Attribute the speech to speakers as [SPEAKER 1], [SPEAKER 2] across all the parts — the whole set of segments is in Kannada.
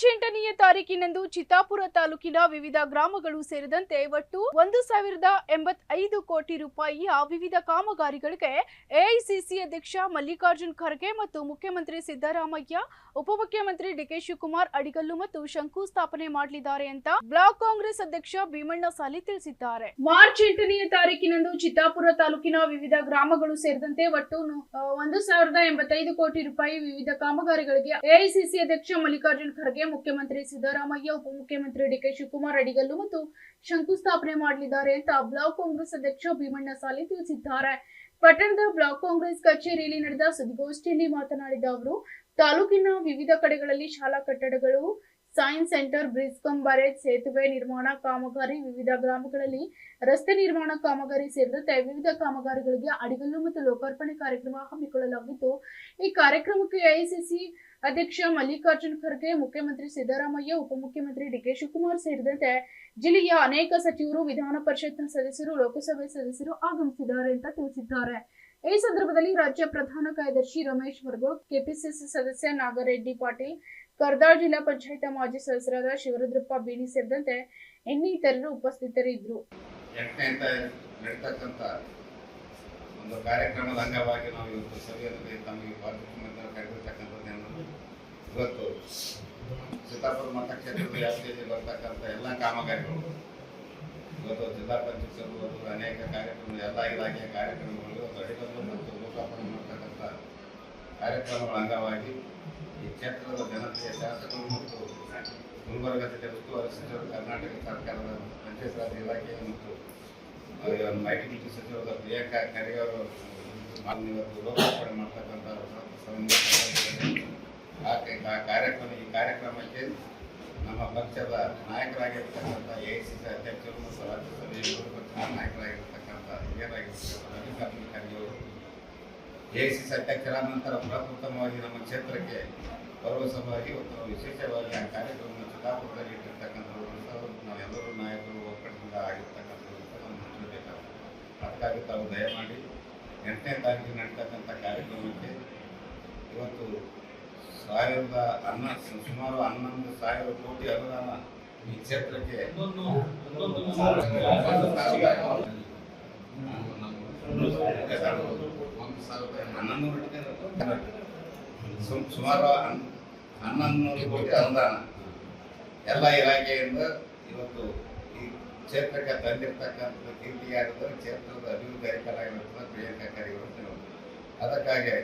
[SPEAKER 1] ಮಾರ್ಚ್ 8ನೇ ತಾರೀಕಿನಂದು ಚಿತ್ತಾಪುರ ತಾಲೂಕಿನ ವಿವಿಧ ಗ್ರಾಮಗಳು ಸೇರಿದಂತೆ ಒಟ್ಟು 1085 ಕೋಟಿ ರೂಪಾಯಿಯ ವಿವಿಧ ಕಾಮಗಾರಿಗಳಿಗೆ ಎಐಸಿಸಿ ಅಧ್ಯಕ್ಷ ಮಲ್ಲಿಕಾರ್ಜುನ್ ಖರ್ಗೆ ಮತ್ತು ಮುಖ್ಯಮಂತ್ರಿ ಸಿದ್ದರಾಮಯ್ಯ, ಉಪಮುಖ್ಯಮಂತ್ರಿ ಡಿಕೆ ಶಿವಕುಮಾರ್ ಅಡಿಗಲ್ಲು ಮತ್ತು ಶಂಕುಸ್ಥಾಪನೆ ಮಾಡಲಿದ್ದಾರೆ ಅಂತ ಬ್ಲಾಕ್ ಕಾಂಗ್ರೆಸ್ ಅಧ್ಯಕ್ಷ ಭೀಮಣ್ಣ ಸಾಲಿ ತಿಳಿಸಿದ್ದಾರೆ. ಮಾರ್ಚ್ 8ನೇ ತಾರೀಕಿನಂದು ಚಿತ್ತಾಪುರ ತಾಲೂಕಿನ ವಿವಿಧ ಗ್ರಾಮಗಳು ಸೇರಿದಂತೆ ಒಟ್ಟು 1085 ಕೋಟಿ ರೂಪಾಯಿ ವಿವಿಧ ಕಾಮಗಾರಿಗಳಿಗೆ ಎಐಸಿಸಿ ಅಧ್ಯಕ್ಷ ಮಲ್ಲಿಕಾರ್ಜುನ್ ಖರ್ಗೆ, ಮುಖ್ಯಮಂತ್ರಿ ಸಿದ್ದರಾಮಯ್ಯ, ಉಪಮುಖ್ಯಮಂತ್ರಿ ಡಿಕೆ ಶಿವಕುಮಾರ್ ಅಡಿಗಲ್ಲು ಮತ್ತು ಶಂಕುಸ್ಥಾಪನೆ ಮಾಡಲಿದ್ದಾರೆ ಅಂತ ಬ್ಲಾಕ್ ಕಾಂಗ್ರೆಸ್ ಅಧ್ಯಕ್ಷ ಭೀಮಣ್ಣ ಸಾಲಿ ತಿಳಿಸಿದ್ದಾರೆ. ಪಟ್ಟಣದ ಬ್ಲಾಕ್ ಕಾಂಗ್ರೆಸ್ ಕಚೇರಿಯಲ್ಲಿ ನಡೆದ ಸುದ್ದಿಗೋಷ್ಠಿಯಲ್ಲಿ ಮಾತನಾಡಿದ ಅವರು, ತಾಲೂಕಿನ ವಿವಿಧ ಕಡೆಗಳಲ್ಲಿ ಶಾಲಾ ಕಟ್ಟಡಗಳು, science centre, bridge come barrage, ಸೇತುವೆ ನಿರ್ಮಾಣ ಕಾಮಗಾರಿ, ವಿವಿಧ ಗ್ರಾಮಗಳಲ್ಲಿ ರಸ್ತೆ ನಿರ್ಮಾಣ ಕಾಮಗಾರಿ ಸೇರಿದಂತೆ ವಿವಿಧ ಕಾಮಗಾರಿಗಳಿಗೆ ಅಡಿಗಲ್ಲು ಮತ್ತು ಲೋಕಾರ್ಪಣೆ ಕಾರ್ಯಕ್ರಮ ಹಮ್ಮಿಕೊಳ್ಳಲಾಗಿದ್ದು, ಈ ಕಾರ್ಯಕ್ರಮಕ್ಕೆ ಎಐಸಿಸಿ ಅಧ್ಯಕ್ಷ ಮಲ್ಲಿಕಾರ್ಜುನ್ ಖರ್ಗೆ, ಮುಖ್ಯಮಂತ್ರಿ ಸಿದ್ದರಾಮಯ್ಯ, ಉಪಮುಖ್ಯಮಂತ್ರಿ ಡಿಕೆ ಶಿವಕುಮಾರ್ ಸೇರಿದಂತೆ ಜಿಲ್ಲೆಯ ಅನೇಕ ಸಚಿವರು, ವಿಧಾನ ಪರಿಷತ್ನ ಸದಸ್ಯರು, ಲೋಕಸಭೆ ಸದಸ್ಯರು ಆಗಮಿಸಿದ್ದಾರೆ ಅಂತ ತಿಳಿಸಿದ್ದಾರೆ. ಈ ಸಂದರ್ಭದಲ್ಲಿ ರಾಜ್ಯ ಪ್ರಧಾನ ಕಾರ್ಯದರ್ಶಿ ರಮೇಶ್ ವರ್ಗೋಳ್, ಕೆಪಿಸಿಸಿ ಸದಸ್ಯ ನಾಗರೆಡ್ಡಿ ಪಾಟೀಲ್, ಕರ್ದಾಳ್ ಜಿಲ್ಲಾ ಪಂಚಾಯತ್ ಮಾಜಿ ಸದಸ್ಯರಾದ ಶಿವರುದ್ರಪ್ಪ ಬೀಣಿ ಸೇರಿದಂತೆ ಇನ್ನಿತರರು ಉಪಸ್ಥಿತರಿದ್ದರು.
[SPEAKER 2] ಒಂದು ಕಾರ್ಯಕ್ರಮದ ಅಂಗವಾಗಿ ನಾವು ಇವತ್ತು ಸಭೆಯಲ್ಲಿ ತಮಗೆ ಇವತ್ತು ಚಿತ್ತಾಪುರ ಮತಕ್ಷೇತ್ರದ ವ್ಯಾಪ್ತಿಯಲ್ಲಿ ಬರ್ತಕ್ಕಂಥ ಎಲ್ಲ ಕಾಮಗಾರಿಗಳು, ಇವತ್ತು ಜಿಲ್ಲಾ ಪಂಚಾಯತ್ ಅನೇಕ ಕಾರ್ಯಕ್ರಮ, ಎಲ್ಲ ಇಲಾಖೆಯ ಕಾರ್ಯಕ್ರಮಗಳು ಇವತ್ತು ಅಡಿಗಲ್ಲು ಮತ್ತು ಲೋಕಾರ್ಪಣೆ ಮಾಡ್ತಕ್ಕಂಥ ಕಾರ್ಯಕ್ರಮಗಳ ಅಂಗವಾಗಿ ಈ ಕ್ಷೇತ್ರದ ಜನತೆಯ ಶಾಸಕರು ಮತ್ತು ಗುಲ್ಬರ್ಗ ಜಿಲ್ಲೆ ಉಸ್ತುವಾರಿ ಸಚಿವರು, ಕರ್ನಾಟಕ ಸರ್ಕಾರದ ಪಂಚಾಯತ್ ರಾಜ್ ಇಲಾಖೆ ಮತ್ತು ಐಟಿ ಸಚಿವರಾದ ಪ್ರಿಯಾಂಕಾ ಖರ್ಗೆ ಅವರು ಇವತ್ತು ಲೋಕಾರ್ಪಣೆ ಮಾಡ್ತಕ್ಕಂಥ ಈ ಕಾರ್ಯಕ್ರಮಕ್ಕೆ ನಮ್ಮ ಪಕ್ಷದ ನಾಯಕರಾಗಿರ್ತಕ್ಕಂಥ ಎಐಸಿಸಿ ಅಧ್ಯಕ್ಷರು ಮತ್ತು ರಾಜ್ಯಸಭೆಯ ಪಕ್ಷದ ನಾಯಕರಾಗಿರ್ತಕ್ಕಂಥ ಹಿರಿಯರಾಗಿರ್ತಕ್ಕಂಥ ಮಲ್ಲಿಕಾರ್ಜುನ್ ಖರ್ಗೆ ಅವರು ಎಐಸಿಸಿ ಅಧ್ಯಕ್ಷರಾದ ನಂತರ ಪ್ರಪ್ರಥಮವಾಗಿ ನಮ್ಮ ಕ್ಷೇತ್ರಕ್ಕೆ ಬರುವ ಸಲುವಾಗಿ ಇವತ್ತು ವಿಶೇಷವಾಗಿ ಆ ಕಾರ್ಯಕ್ರಮ ಚಿತ್ತಾಪುರದಲ್ಲಿ ಇಟ್ಟಿರ್ತಕ್ಕಂಥದ್ದು ನಾವೆಲ್ಲರೂ ನಾಯಕರು ಒಕ್ಕಟ್ಟಿನಿಂದ ಆಗಿರ್ತಕ್ಕಂಥದ್ದು ನಾವು ಹಂಚಬೇಕಾಗ್ತದೆ. ಅದಕ್ಕಾಗಿ ತಾವು ದಯಮಾಡಿ 8ನೇ ತಾರೀಕಿಗೆ ನಡೀತಕ್ಕಂಥ ಕಾರ್ಯಕ್ರಮಕ್ಕೆ ಇವತ್ತು ಸುಮಾರು 11,000 ಕೋಟಿ ಅನುದಾನ ಈ ಕ್ಷೇತ್ರಕ್ಕೆ ಸುಮಾರು 1100 ಕೋಟಿ ಅನುದಾನ ಎಲ್ಲ ಇಲಾಖೆಯಿಂದ ಇವತ್ತು ಈ ಕ್ಷೇತ್ರಕ್ಕೆ ತಂದಿರ್ತಕ್ಕಂಥದ್ದು ಕೀರ್ತಿಯಾಗಿದ್ದರೆ ಕ್ಷೇತ್ರದ ಅಭಿವೃದ್ಧಿ ಅಧಿಕಾರಿಯಾಗಿರ್ತದೆ ಪ್ರಿಯಾಂಕಾ ಖರ್ಗೆ ಅವರು. ಅದಕ್ಕಾಗಿ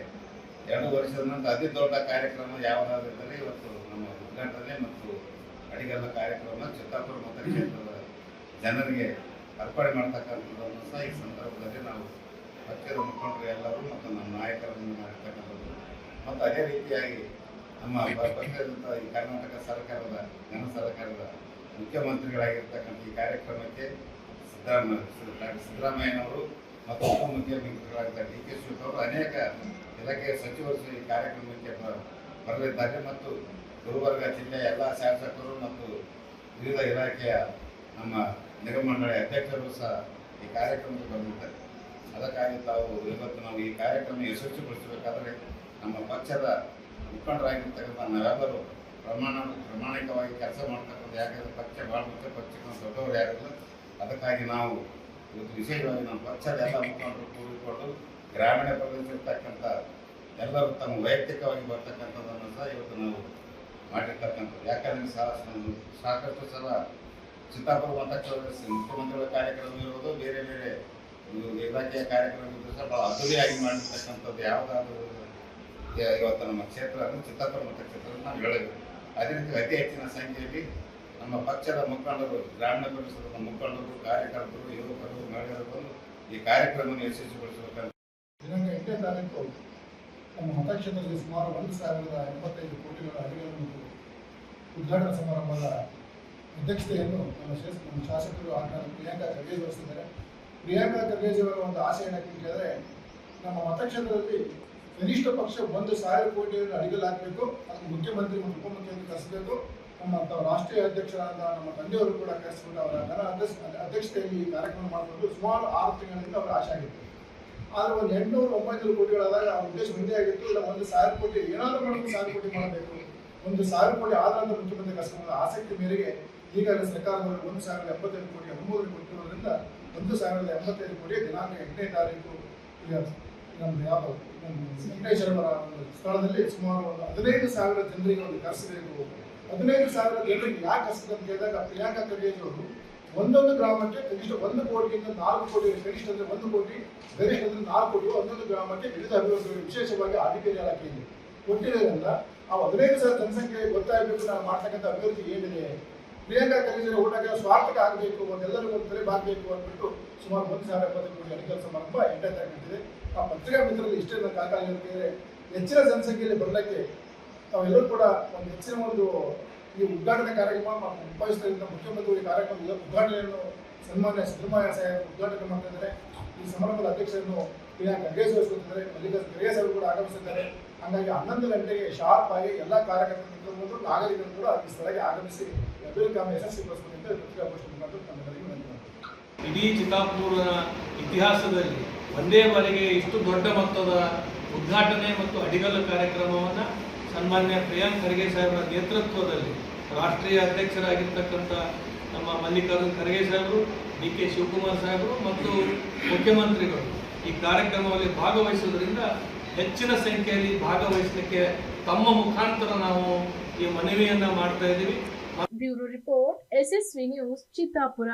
[SPEAKER 2] 2 ವರ್ಷದ ನಂತರ ಅತಿ ದೊಡ್ಡ ಕಾರ್ಯಕ್ರಮ ಯಾವುದಾದ್ರೂ ಇವತ್ತು ನಮ್ಮ ಉದ್ಘಾಟನೆ ಮತ್ತು ಅಡಿಗಲ್ಲ ಕಾರ್ಯಕ್ರಮ ಚಿತ್ತಾಪುರ ಮತಕ್ಷೇತ್ರದ ಜನರಿಗೆ ಅರ್ಪಣೆ ಮಾಡ್ತಕ್ಕಂಥದ್ದನ್ನು ಸಹ ಈ ಸಂದರ್ಭದಲ್ಲಿ ನಾವು ಪಕ್ಷದ ಮುಖಂಡರು ಎಲ್ಲರೂ ಮತ್ತು ನಮ್ಮ ನಾಯಕರನ್ನು ಮಾಡಿರ್ತಕ್ಕಂಥದ್ದು ಮತ್ತು ಅದೇ ರೀತಿಯಾಗಿ ನಮ್ಮ ಪಕ್ಷದಂಥ ಈ ಕರ್ನಾಟಕ ಸರ್ಕಾರದ ಸರ್ಕಾರದ ಮುಖ್ಯಮಂತ್ರಿಗಳಾಗಿರ್ತಕ್ಕಂಥ ಈ ಕಾರ್ಯಕ್ರಮಕ್ಕೆ ಸಿದ್ದರಾಮಯ್ಯನವರು ಮತ್ತು ಉಪಮುಖ್ಯಮಂತ್ರಿಗಳಾಗಿದ್ದ ಡಿ ಕೆ ಶಿವಕುಮಾರ್ ಅನೇಕ ಇಲಾಖೆಯ ಸಚಿವರು ಈ ಕಾರ್ಯಕ್ರಮಕ್ಕೆ ಬರಲಿದ್ದಾರೆ ಮತ್ತು ಗುಲ್ಬರ್ಗ ಜಿಲ್ಲೆಯ ಎಲ್ಲ ಶಾಸಕರು ಮತ್ತು ವಿವಿಧ ಇಲಾಖೆಯ ನಮ್ಮ ನಿಗಮ ಮಂಡಳಿ ಅಧ್ಯಕ್ಷರು ಸಹ ಈ ಕಾರ್ಯಕ್ರಮಕ್ಕೆ ಬಂದಿದ್ದಾರೆ. ಅದಕ್ಕಾಗಿ ತಾವು ಇವತ್ತು ನಾವು ಈ ಕಾರ್ಯಕ್ರಮ ಯಶಸ್ವಿಗೊಳಿಸಬೇಕಾದರೆ ನಮ್ಮ ಪಕ್ಷದ ಮುಖಂಡರಾಗಿರ್ತಕ್ಕಂಥ ನಾವೆಲ್ಲರೂ ಪ್ರಾಮಾಣಿಕವಾಗಿ ಕೆಲಸ ಮಾಡ್ತಕ್ಕಂಥ, ಯಾಕಂದರೆ ಪಕ್ಷ ಭಾಳ ಮುಖ್ಯ, ಪಕ್ಷಕ್ಕೆ ದೊಡ್ಡವರು ಯಾರಿಲ್ಲ. ಅದಕ್ಕಾಗಿ ನಾವು ಇವತ್ತು ವಿಶೇಷವಾಗಿ ನಮ್ಮ ಪಕ್ಷದ ಎಲ್ಲ ಮುಖಂಡರು ಕೂಡಿಕೊಂಡು ಗ್ರಾಮೀಣ ಪ್ರದೇಶಿರ್ತಕ್ಕಂಥ ಎಲ್ಲರೂ ತಮ್ಮ ವೈಯಕ್ತಿಕವಾಗಿ ಬರ್ತಕ್ಕಂಥದ್ದನ್ನು ಸಹ ಇವತ್ತು ನಾವು ಮಾಡಿರ್ತಕ್ಕಂಥದ್ದು. ಯಾಕಂದರೆ ಸಾಕಷ್ಟು ಸಲ ಚಿತ್ತಾಪುರ ಮತಕ್ಷೇತ್ರದ ಮುಖ್ಯಮಂತ್ರಿಗಳ ಕಾರ್ಯಕ್ರಮ ಇರುವುದು, ಬೇರೆ ಬೇರೆ ಇಲಾಖೆಯ ಕಾರ್ಯಕ್ರಮ ಇದ್ದರೂ ಸಹ ಭಾಳ ಅದ್ದೂರಿಯಾಗಿ ಮಾಡಿರ್ತಕ್ಕಂಥದ್ದು ಯಾವುದಾದ್ರೂ ಇವತ್ತು ನಮ್ಮ ಕ್ಷೇತ್ರ ಚಿತ್ತಾಪುರ ಮತಕ್ಷೇತ್ರ ನಾವು ಹೇಳಬೇಕು. ಅದೇ ರೀತಿ ಅತಿ ಹೆಚ್ಚಿನ ಸಂಖ್ಯೆಯಲ್ಲಿ ನಮ್ಮ ಪಕ್ಷದ ಮುಖಂಡರು, ಗ್ರಾಮೀಣ ಪ್ರದೇಶದ ಮುಖಂಡರು, ಕಾರ್ಯಕರ್ತರು, ಯುವಕರು, ಮಹಿಳೆಯರು ಬಂದು ಈ ಕಾರ್ಯಕ್ರಮವನ್ನು ಯಶಸ್ವಿಗೊಳಿಸಬೇಕಂತ.
[SPEAKER 3] ದಿನಾಂಕ 8ನೇ ತಾರೀಕು ನಮ್ಮ ಮತಕ್ಷೇತ್ರದಲ್ಲಿ ಸುಮಾರು 1085 ಕೋಟಿಗಳ ಅಡಿಗಲ್ಲು ಉದ್ಘಾಟನಾ ಸಮಾರಂಭದ ಅಧ್ಯಕ್ಷತೆಯನ್ನು ನಮ್ಮ ಶಾಸಕರು ಪ್ರಿಯಾಂಕಾ ಖರ್ಗೆ ವಹಿಸಿದ್ದಾರೆ. ಪ್ರಿಯಾಂಕಾ ಖರ್ಗೆಯವರ ಒಂದು ಆಸೆ ಏನಕ್ಕೆ ಕೇಳಿದ್ರೆ, ನಮ್ಮ ಮತಕ್ಷೇತ್ರದಲ್ಲಿ ಕನಿಷ್ಠ ಪಕ್ಷ 1,000 ಕೋಟಿ ಅಡಿಗಲ್ಲು ಹಾಕಬೇಕು, ಅದು ಮುಖ್ಯಮಂತ್ರಿ ಮತ್ತು ಉಪಮುಖ್ಯಮಂತ್ರಿ ಕರೆಸಬೇಕು. ನಮ್ಮ ರಾಷ್ಟ್ರೀಯ ಅಧ್ಯಕ್ಷರಾದ ನಮ್ಮ ತಂದೆಯವರು ಕೂಡ ಕರೆಸಿಕೊಂಡು ಅವರ ಅಧ್ಯಕ್ಷತೆಯಲ್ಲಿ ಈ ಕಾರ್ಯಕ್ರಮ ಮಾಡಿಕೊಂಡು ಸುಮಾರು 6 ತಿಂಗಳಿಂದ ಅವರ ಆಶೆ ಆಗಿತ್ತು. ಆದರೆ ಒಂದು 800-900 ಕೋಟಿಗಳಾದಾಗ ಆ ಉದ್ದೇಶ ಒಂದೇ ಆಗಿತ್ತು. ಇಲ್ಲ 1,000 ಕೋಟಿ ಏನಾದರೂ ಮಾಡಬೇಕು, 1,000 ಕೋಟಿ ಮಾಡಬೇಕು 1,000 ಕೋಟಿ ಆಧಾರದ ಮುಖ್ಯಮಂತ್ರಿ ಕರ್ಸ್ಕೊಂಡ ಆಸಕ್ತಿ ಮೇರೆಗೆ ಈಗಾಗಲೇ ಸರ್ಕಾರದವರು 1,075 ಕೋಟಿ ಅನುಮೋದನೆ ಕೊಟ್ಟಿರೋದ್ರಿಂದ 1,085 ಕೋಟಿ ದಿನಾಂಕ 8ನೇ ತಾರೀಕು ಈಗ ನಮ್ಮ ಯಾವ ವೆಂಕಟೇಶ್ವರ ಸ್ಥಳದಲ್ಲಿ ಸುಮಾರು ಒಂದು 15,000 ಜನರಿಗೆ ಒಂದು ಕರೆಸಬೇಕು. 15,000 ಜನರಿಗೆ ಯಾಕೆ ಕರೆಸಬೇಕು ಅಂತ ಕೇಳಿದಾಗ ಪ್ರಿಯಾಂಕಾ ಖರ್ಗೆ ಅವರು ಒಂದೊಂದು ಗ್ರಾಮಕ್ಕೆ ಕನಿಷ್ಠ 1 ಕೋಟಿಯಿಂದ 4 ಕೋಟಿ, ಕನಿಷ್ಠ ಅಂದರೆ 1 ಕೋಟಿ, ಗರಿಷ್ಠ ಅಂದರೆ 4 ಕೋಟಿ ಒಂದೊಂದು ಗ್ರಾಮಕ್ಕೆ ವಿವಿಧ ಅಭಿವೃದ್ಧಿಗಳು ವಿಶೇಷವಾಗಿ ಅಧಿಕಾರಿ ಇಲಾಖೆಯಲ್ಲಿ ಕೊಟ್ಟಿರೋದ್ರಿಂದ ಆ 15,000 ಜನಸಂಖ್ಯೆ ಗೊತ್ತಾಗಬೇಕು ನಾವು ಮಾಡ್ತಕ್ಕಂಥ ಅಭಿವೃದ್ಧಿ ಏನಿದೆ. ಪ್ರಿಯಾಂಕಾ ಖರ್ಗೆ ಊಟಕ್ಕೆ ಸ್ವಾರ್ಥಕ ಆಗಬೇಕು, ಒಂದೆಲ್ಲರಿಗೂ ಒಂದು ಬೆಲೆ ಬಾಗಬೇಕು ಅಂದ್ಬಿಟ್ಟು ಸುಮಾರು 1,070 ಕೋಟಿ ಅಧಿಕಾರ ಸಮಾರಂಭ 8ನೇ ತಾರೀಕು ನಡೆದಿದೆ. ಆ ಪತ್ರಿಕಾ ಮಿತ್ರರಲ್ಲಿ ಇಷ್ಟೇ ಕಾಕಾಲಿರುತ್ತೆ ಹೆಚ್ಚಿನ ಜನಸಂಖ್ಯೆಯಲ್ಲಿ ಬರಲಿಕ್ಕೆ ತಾವೆಲ್ಲರೂ ಕೂಡ ಒಂದು ಹೆಚ್ಚಿನ ಒಂದು ಈ ಉದ್ಘಾಟನೆ ಕಾರ್ಯಕ್ರಮ ನಿಭಾಯಿಸ್ತಾ ಇದ್ದ ಮುಖ್ಯಮಂತ್ರಿ ಕಾರ್ಯಕ್ರಮದ ಉದ್ಘಾಟನೆಯನ್ನು ಸನ್ಮಾನ್ಯ ಸಿದ್ದರಾಮಯ್ಯ ಸಾಹೇಬರು ಉದ್ಘಾಟನೆ ಮಾಡ್ತಾ ಇದ್ದಾರೆ. ಈ ಸಮಾರಂಭದ ಅಧ್ಯಕ್ಷರನ್ನು ಪ್ರಿಯಾಂಕಾ ಖರ್ಗೆ ವಹಿಸುತ್ತಿದ್ದಾರೆ, ಮಲ್ಲಿಕಾರ್ಜುನ ಖರ್ಗೆ ಸಾಹೇಬರು ಕೂಡ ಆಗಮಿಸಿದ್ದಾರೆ. ಹಾಗಾಗಿ 11 ಗಂಟೆಗೆ ಶಾರ್ಪ್ ಆಗಿ ಎಲ್ಲ ಕಾರ್ಯಕರ್ತರು ನಾಗರಿಕರು ಕೂಡ ಈ ಸ್ಥಳಕ್ಕೆ ಆಗಮಿಸಿ ಅಭಿವೃದ್ಧಿ ಕಾಮ ಯಶಸ್ವಿಗೊಳಿಸಬೇಕು ಅಂತ ಪತ್ರಿಕಾಗೋಷ್ಠಿ ಮುಖಾಂತರ ತಮ್ಮೆಲ್ಲರಿಗೂ ಧನ್ಯವಾದ.
[SPEAKER 4] ಇಡೀ ಚಿತ್ತಾಪುರ ಇತಿಹಾಸದಲ್ಲಿ ಒಂದೇ ಬಾರಿಗೆ ಇಷ್ಟು ದೊಡ್ಡ ಮೊತ್ತದ ಉದ್ಘಾಟನೆ ಮತ್ತು ಅಡಿಗಲ್ಲು ಕಾರ್ಯಕ್ರಮವನ್ನು ಸನ್ಮಾನ್ಯ ಪ್ರಿಯಾಂಕ್ ಖರ್ಗೆ ಸಾಹೇಬರ ನೇತೃತ್ವದಲ್ಲಿ ರಾಷ್ಟ್ರೀಯ ಅಧ್ಯಕ್ಷರಾಗಿರ್ತಕ್ಕಂಥ ನಮ್ಮ ಮಲ್ಲಿಕಾರ್ಜುನ ಖರ್ಗೆ ಸಾಹೇಬರು, DK ಶಿವಕುಮಾರ್ ಸಾಹೇಬರು ಮತ್ತು ಮುಖ್ಯಮಂತ್ರಿಗಳು ಈ ಕಾರ್ಯಕ್ರಮದಲ್ಲಿ ಭಾಗವಹಿಸುವುದರಿಂದ ಹೆಚ್ಚಿನ ಸಂಖ್ಯೆಯಲ್ಲಿ ಭಾಗವಹಿಸಲಿಕ್ಕೆ ತಮ್ಮ ಮುಖಾಂತರ ನಾವು ಈ ಮನವಿಯನ್ನು ಮಾಡ್ತಾ ಇದ್ದೀವಿ.
[SPEAKER 1] Bureau report SSV news Chittapur.